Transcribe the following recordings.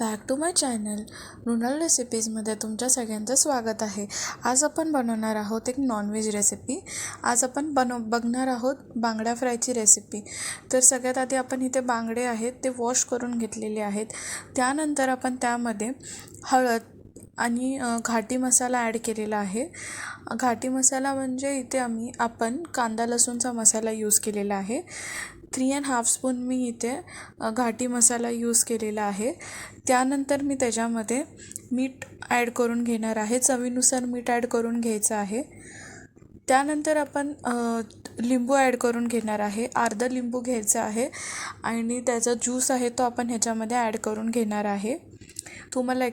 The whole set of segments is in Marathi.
Back to my channel Mrunal रेसिपीजमध्ये तुमच्या सगळ्यांचं स्वागत आहे. आज आपण बनवणार आहोत एक नॉनव्हेज रेसिपी. आज आपण बघणार आहोत बांगडा फ्रायची रेसिपी. तर सगळ्यात आधी आपण इथे बांगडे आहेत ते वॉश करून घेतलेले आहेत. त्यानंतर आपण त्यामध्ये हळद आणि घाटी मसाला ॲड केलेला आहे. घाटी मसाला म्हणजे इथे आपण कांदा लसूणचा मसाला यूज केलेला आहे. 3.5 स्पून मी इथे घाटी मसाला यूज केलेला आहे. त्यानंतर मी त्याच्यामध्ये मीठ ॲड करून घेणार आहे. चवीनुसार मीठ ॲड करून घ्यायचं आहे. त्यानंतर आपण लिंबू ॲड करून घेणार आहे. अर्धा लिंबू घ्यायचा आहे आणि त्याचा ज्यूस आहे तो आपण ह्याच्यामध्ये ॲड करून घेणार आहे. तुम्हाला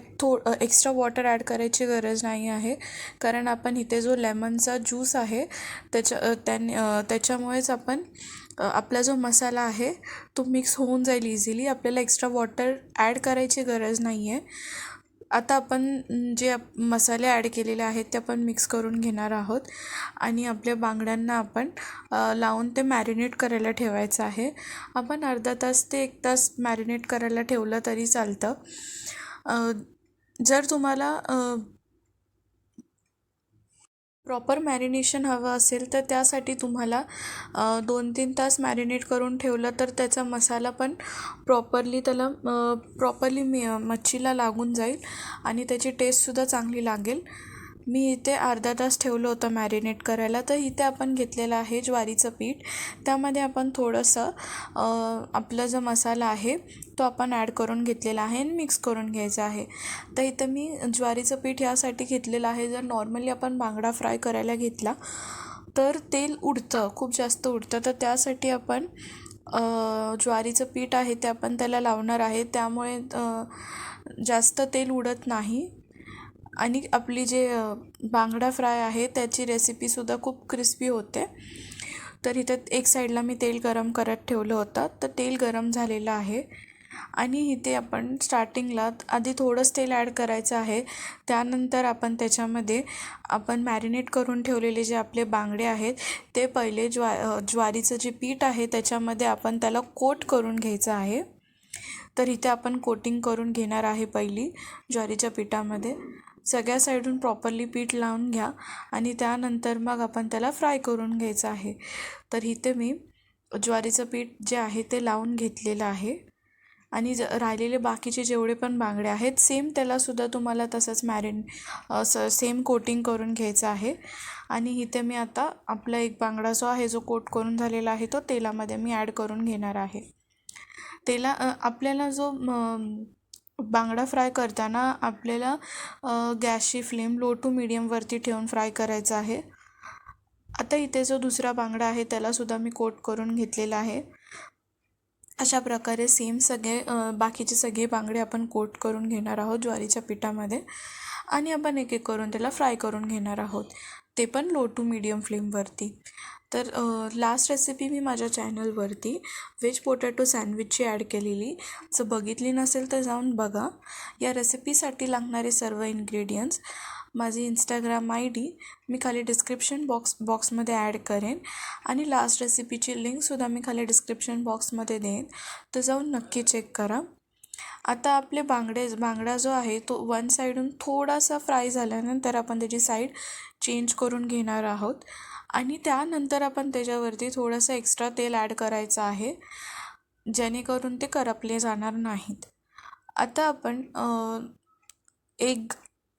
एक्स्ट्रा वॉटर ॲड करायची गरज नाही आहे, कारण आपण इथे जो लेमनचा ज्यूस आहे त्याच्यामुळेच आपण आपला जो मसाला आहे तो मिक्स होऊन जाईल इझिली. आपल्याला एक्स्ट्रा वॉटर ॲड करायची गरज नाही आहे. आता आपण जे मसाले ॲड केलेले आहेत ते आपण मिक्स करून घेणार आहोत आणि आपल्या बांगड्यांना आपण लावून ते मॅरिनेट करायला ठेवायचं आहे. आपण अर्धा तास ते 1 तास मॅरिनेट करायला ठेवलं तरी चालतं. जर तुम्हाला प्रॉपर मॅरिनेशन हवं असेल तर त्यासाठी तुम्हाला 2-3 तास मॅरिनेट करून ठेवलं तर त्याचा मसाला पण प्रॉपरली मच्छीला लागून जाईल आणि त्याची टेस्टसुद्धा चांगली लागेल. मी इथे अर्धा तास ठेवलं होतं मॅरिनेट करायला. तर इथे आपण घेतलेलं आहे ज्वारीचं पीठ. त्यामध्ये आपण थोडंसं आपला जो मसाला आहे तो आपण ॲड करून घेतलेला आहे आणि मिक्स करून घ्यायचा आहे. तर इथं मी ज्वारीचं पीठ यासाठी घेतलेलं आहे, जर नॉर्मली आपण बांगडा फ्राय करायला घेतला तर तेल उडतं, खूप जास्त उडतं. तर त्यासाठी आपण ज्वारीचं पीठ आहे ते आपण त्याला लावणार आहे. त्यामुळे जास्त तेल उडत नाही आणि आपली जे बांगडा फ्राय आहे त्याची रेसिपीसुद्धा खूप क्रिस्पी होते. तर इथं एक साईडला मी तेल गरम करत ठेवलं होतं. तर तेल गरम झालेलं आहे आणि इथे आपण स्टार्टिंगला आधी थोडंच तेल ॲड करायचं आहे. त्यानंतर आपण त्याच्यामध्ये आपण मॅरिनेट करून ठेवलेले जे आपले बांगडे आहेत ते पहिले ज्वारीचं जे पीठ आहे त्याच्यामध्ये आपण त्याला कोट करून घ्यायचं आहे. तर इथे आपण कोटिंग करून घेणार आहे पहिली ज्वारीच्या पिठामध्ये. सगळ्या साईडून प्रॉपरली पीठ लावून घ्या आणि त्यानंतर मग आपण त्याला फ्राय करून घ्यायचं आहे. तर इथे मी ज्वारीचं पीठ जे आहे ते लावून घेतलेलं आहे आणि राहिलेले बाकीचे जेवढे पण बांगडे आहेत सेम त्यालासुद्धा तुम्हाला तसंच सेम कोटिंग करून घ्यायचं आहे. आणि इथे मी आता आपला एक बांगडा जो आहे जो कोट करून झालेला आहे तो तेलामध्ये मी ॲड करून घेणार आहे. आपल्याला जो बांगडा फ्राय करताना आपल्याला गॅसची फ्लेम लो टू मीडियमवरती ठेवून फ्राय करायचा आहे. आता इथे जो दुसरा बांगडा आहे त्यालासुद्धा मी कोट करून घेतलेला आहे. अशा प्रकारे सेम बाकीचे सगळे बांगडे आपण कोट करून घेणार आहोत ज्वारीच्या पिठामध्ये आणि आपण एक एक करून त्याला फ्राय करून घेणार आहोत, ते पण लो टू मीडियम फ्लेमवरती. तर लास्ट रेसिपी मी माझ्या चॅनलवरती व्हेज पोटॅटो सँडविचची ॲड केलेली, जर बघितली नसेल तर जाऊन बघा. या रेसिपीसाठी लागणारे सर्व इन्ग्रेडियंट्स माझी इंस्टाग्राम ID मी खाली डिस्क्रिप्शन बॉक्समध्ये ॲड करेन आणि लास्ट रेसिपीची लिंकसुद्धा मी खाली डिस्क्रिप्शन बॉक्समध्ये देईन, तर जाऊन नक्की चेक करा. आता आपले बांगडा जो आहे तो वन साईडून थोडासा फ्राय झाल्यानंतर आपण त्याची साईड चेंज करून घेणार आहोत आणि त्यानंतर आपण त्याच्यावरती थोडंसं एक्स्ट्रा तेल ॲड करायचं आहे, जेणेकरून ते करपले जाणार नाहीत. आता आपण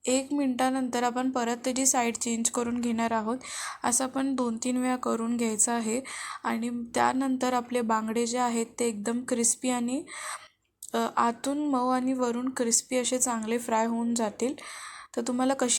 एक मिनटानंतर आपण परत त्याची साईड चेंज करून घेणार आहोत. असं आपण 2-3 वेळा करून घ्यायचं आहे आणि त्यानंतर आपले बांगडे जे आहेत ते एकदम क्रिस्पी आणि आतून मऊ आणि वरून क्रिस्पी असे चांगले फ्राय होऊन जातील. तर तुम्हाला कशी